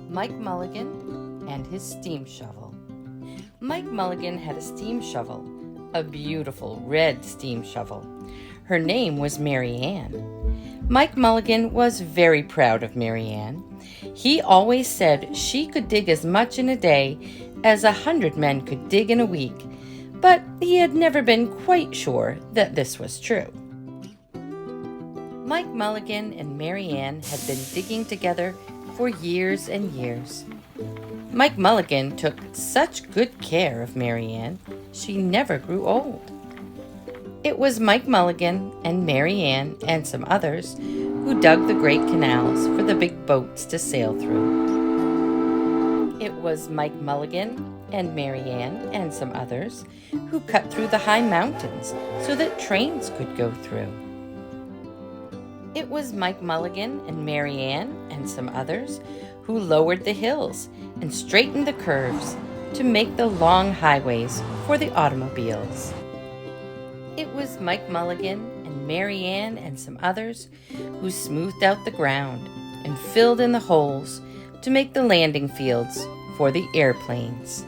Mike Mulligan and his steam shovel. Mike Mulligan had a steam shovel, a beautiful red steam shovel. Her name was Mary Ann. Mike Mulligan was very proud of Mary Ann. He always said she could dig as much in a day as 100 men could dig in a week, but he had never been quite sure that this was true. Mike Mulligan and Mary Ann had been digging together for years and years. Mike Mulligan took such good care of Mary Ann, she never grew old. It was Mike Mulligan and Mary Ann and some others who dug the great canals for the big boats to sail through. It was Mike Mulligan and Mary Ann and some others who cut through the high mountains so that trains could go through. It was Mike Mulligan and Mary Ann and some others who lowered the hills and straightened the curves to make the long highways for the automobiles. It was Mike Mulligan and Mary Ann and some others who smoothed out the ground and filled in the holes to make the landing fields for the airplanes.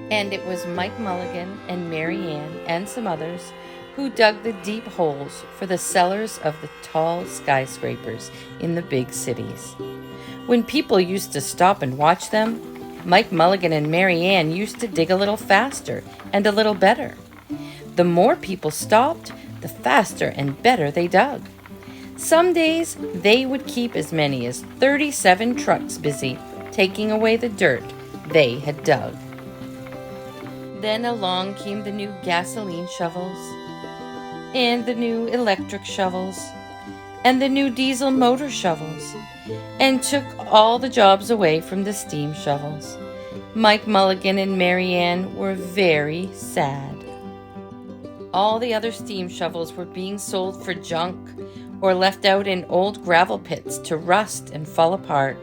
And it was Mike Mulligan and Mary Ann and some others who dug the deep holes for the cellars of the tall skyscrapers in the big cities. When people used to stop and watch them, Mike Mulligan and Mary Ann used to dig a little faster and a little better. The more people stopped, the faster and better they dug. Some days they would keep as many as 37 trucks busy taking away the dirt they had dug. Then along came the new gasoline shovels, and the new electric shovels, and the new diesel motor shovels, and took all the jobs away from the steam shovels. Mike Mulligan and Mary Ann were very sad. All the other steam shovels were being sold for junk or left out in old gravel pits to rust and fall apart.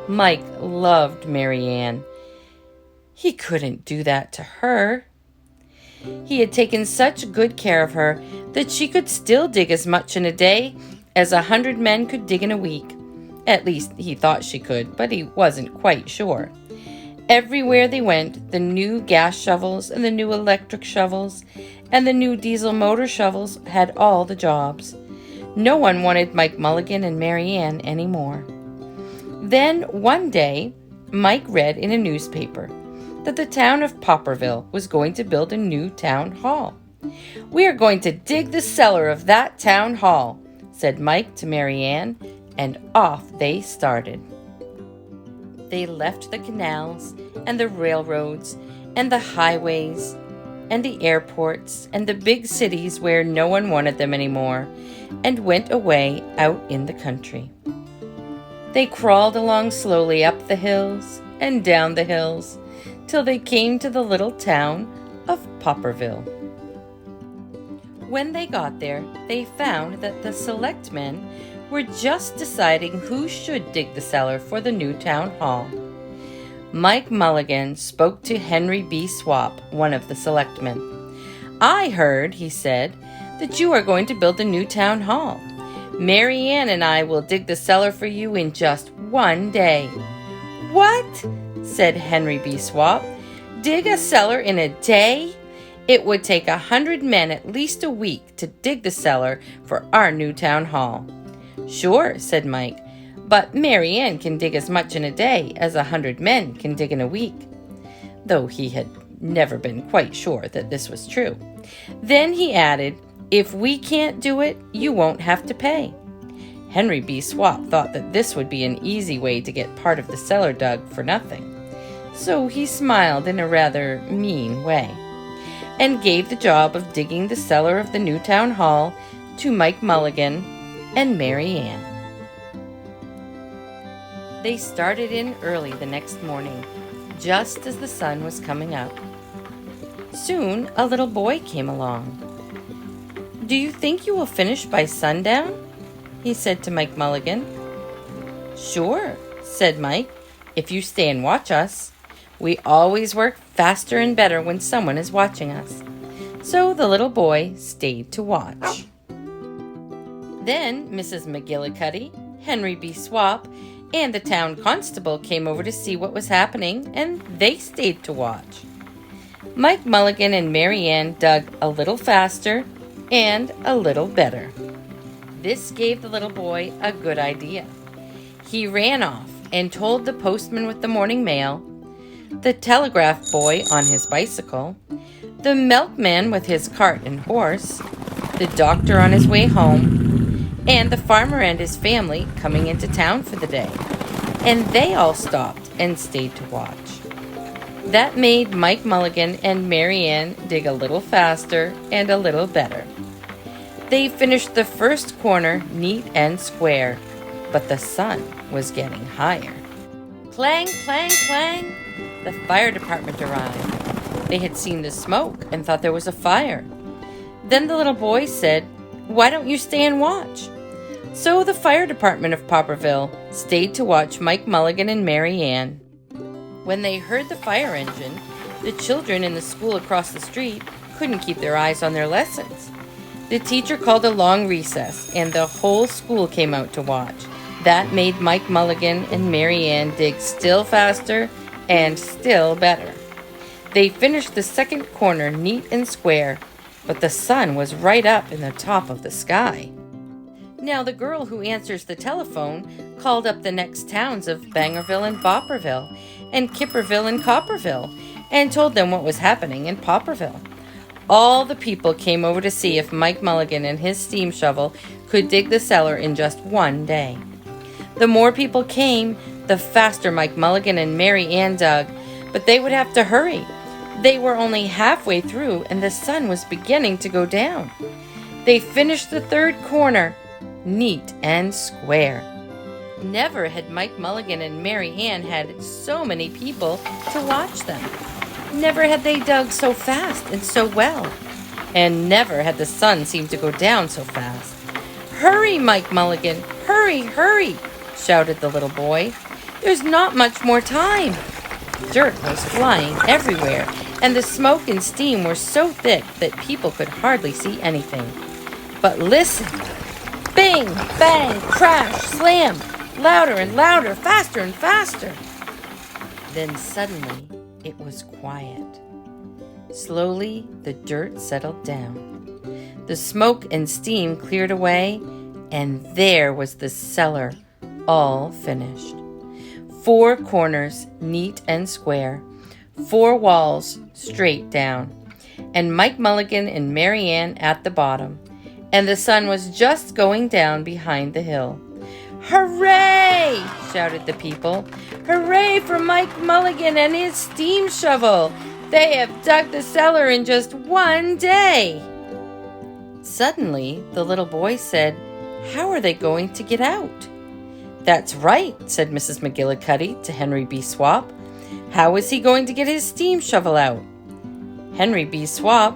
Mike loved Mary Ann. He couldn't do that to her. He had taken such good care of her that she could still dig as much in a day as 100 men could dig in a week. At least he thought she could, but he wasn't quite sure. Everywhere they went, the new gas shovels and the new electric shovels and the new diesel motor shovels had all the jobs. No one wanted Mike Mulligan and Mary Ann anymore. Then one day, Mike read in a newspaper that the town of Popperville was going to build a new town hall. "We are going to dig the cellar of that town hall," said Mike to Mary Ann, and off they started. They left the canals and the railroads and the highways and the airports and the big cities where no one wanted them anymore and went away out in the country. They crawled along slowly up the hills and down the hills till they came to the little town of Popperville. When they got there, they found that the selectmen were just deciding who should dig the cellar for the new town hall. Mike Mulligan spoke to Henry B. Swap, one of the selectmen. "I heard," he said, "that you are going to build a new town hall. Mary Ann and I will dig the cellar for you in just one day." "What?" said Henry B. Swap. "Dig a cellar in a day? It would take 100 men at least a week to dig the cellar for our new town hall." "Sure," said Mike, "but Mary Ann can dig as much in a day as 100 men can dig in a week," though he had never been quite sure that this was true. Then he added, "If we can't do it, you won't have to pay." Henry B. Swap thought that this would be an easy way to get part of the cellar dug for nothing, so he smiled in a rather mean way and gave the job of digging the cellar of the new town hall to Mike Mulligan and Mary Ann. They started in early the next morning, just as the sun was coming up. Soon a little boy came along. "Do you think you will finish by sundown?" he said to Mike Mulligan. "Sure," said Mike, "if you stay and watch us. We always work faster and better when someone is watching us. So the little boy stayed to watch. Then Mrs. McGillicuddy, Henry B. Swap, and the town constable came over to see what was happening, and they stayed to watch. Mike Mulligan and Mary Ann dug a little faster and a little better. This gave the little boy a good idea. He ran off and told the postman with the morning mail, the telegraph boy on his bicycle, the milkman with his cart and horse, the doctor on his way home, and the farmer and his family coming into town for the day. And they all stopped and stayed to watch. That made Mike Mulligan and Mary Ann dig a little faster and a little better. They finished the first corner neat and square, but the sun was getting higher. Clang, clang, clang! The fire department arrived. They had seen the smoke and thought there was a fire. Then the little boy said, "Why don't you stay and watch?" So the fire department of Popperville stayed to watch Mike Mulligan and Mary Ann. When they heard the fire engine, the children in the school across the street couldn't keep their eyes on their lessons. The teacher called a long recess, and the whole school came out to watch. That made Mike Mulligan and Mary Ann dig still faster and still better. They finished the second corner neat and square, but the sun was right up in the top of the sky. Now the girl who answers the telephone called up the next towns of Bangerville and Bopperville and Kipperville and Copperville and told them what was happening in Popperville. All the people came over to see if Mike Mulligan and his steam shovel could dig the cellar in just one day. The more people came, the faster Mike Mulligan and Mary Ann dug, but they would have to hurry. They were only halfway through and the sun was beginning to go down. They finished the third corner, neat and square. Never had Mike Mulligan and Mary Ann had so many people to watch them. Never had they dug so fast and so well. And never had the sun seemed to go down so fast. "Hurry, Mike Mulligan! Hurry, hurry!" shouted the little boy. "There's not much more time." Dirt was flying everywhere, and the smoke and steam were so thick that people could hardly see anything. But listen! Bang, bang, crash, slam! Louder and louder, faster and faster! Then suddenly, it was quiet. Slowly, the dirt settled down. The smoke and steam cleared away, and there was the cellar, all finished. 4 corners, neat and square. 4 walls, straight down. And Mike Mulligan and Mary Ann at the bottom. And the sun was just going down behind the hill. "Hooray!" shouted the people. "Hooray for Mike Mulligan and his steam shovel! They have dug the cellar in just one day!" Suddenly, the little boy said, "How are they going to get out?" "That's right," said Mrs. McGillicuddy to Henry B. Swap. "How is he going to get his steam shovel out?" Henry B. Swap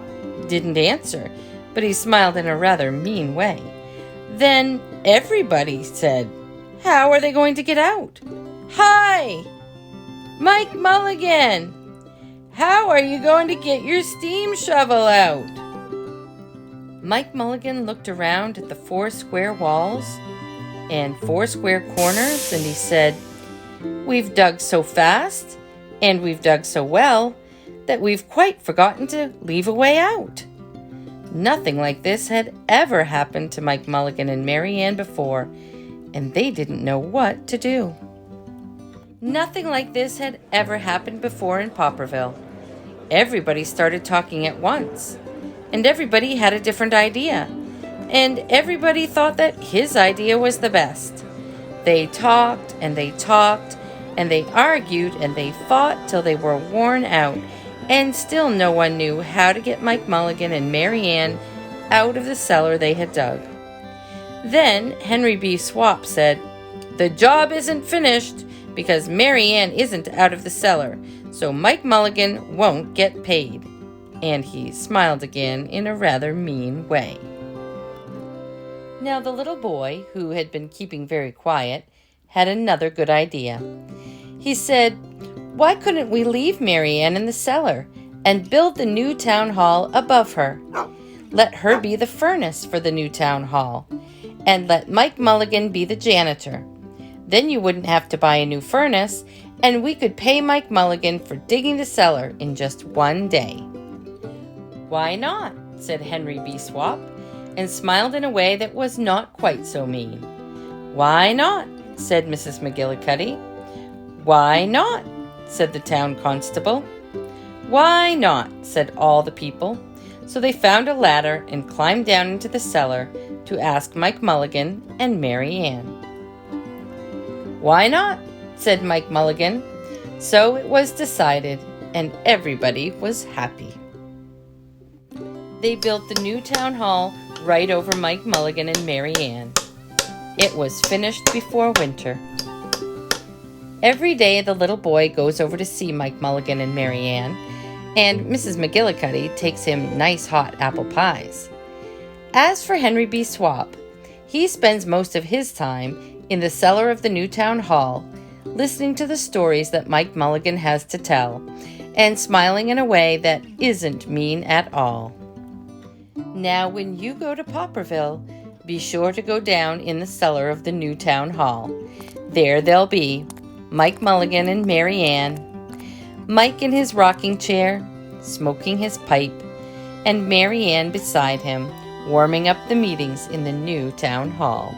didn't answer, but he smiled in a rather mean way. Then everybody said, "How are they going to get out?" "Hi! Mike Mulligan! How are you going to get your steam shovel out?" Mike Mulligan looked around at the 4 square walls and 4 square corners, and he said, "We've dug so fast, and we've dug so well, that we've quite forgotten to leave a way out." Nothing like this had ever happened to Mike Mulligan and Mary Ann before, and they didn't know what to do. Nothing like this had ever happened before in Popperville. Everybody started talking at once, and everybody had a different idea, and everybody thought that his idea was the best. They talked, and they talked, and they argued, and they fought till they were worn out, and still no one knew how to get Mike Mulligan and Mary Ann out of the cellar they had dug. Then Henry B. Swap said, "The job isn't finished because Mary Ann isn't out of the cellar, so Mike Mulligan won't get paid." And he smiled again in a rather mean way. Now the little boy, who had been keeping very quiet, had another good idea. He said, "Why couldn't we leave Mary Ann in the cellar and build the new town hall above her. Let her be the furnace for the new town hall, and let Mike Mulligan be the janitor. Then you wouldn't have to buy a new furnace, and we could pay Mike Mulligan for digging the cellar in just one day." "Why not?" said Henry B. Swap, and smiled in a way that was not quite so mean. "Why not?" said Mrs. McGillicuddy. "Why not?" said the town constable. "Why not?" said all the people. So they found a ladder and climbed down into the cellar to ask Mike Mulligan and Mary Ann. "Why not?" said Mike Mulligan. So it was decided, and everybody was happy. They built the new town hall right over Mike Mulligan and Mary Ann. It was finished before winter. Every day the little boy goes over to see Mike Mulligan and Mary Ann, and Mrs. McGillicuddy takes him nice hot apple pies. As for Henry B. Swap, he spends most of his time in the cellar of the new town hall, listening to the stories that Mike Mulligan has to tell, and smiling in a way that isn't mean at all. Now, when you go to Popperville, be sure to go down in the cellar of the new town hall. There they'll be Mike Mulligan and Mary Ann, Mike in his rocking chair, smoking his pipe, and Mary Ann beside him, warming up the meetings in the new town hall.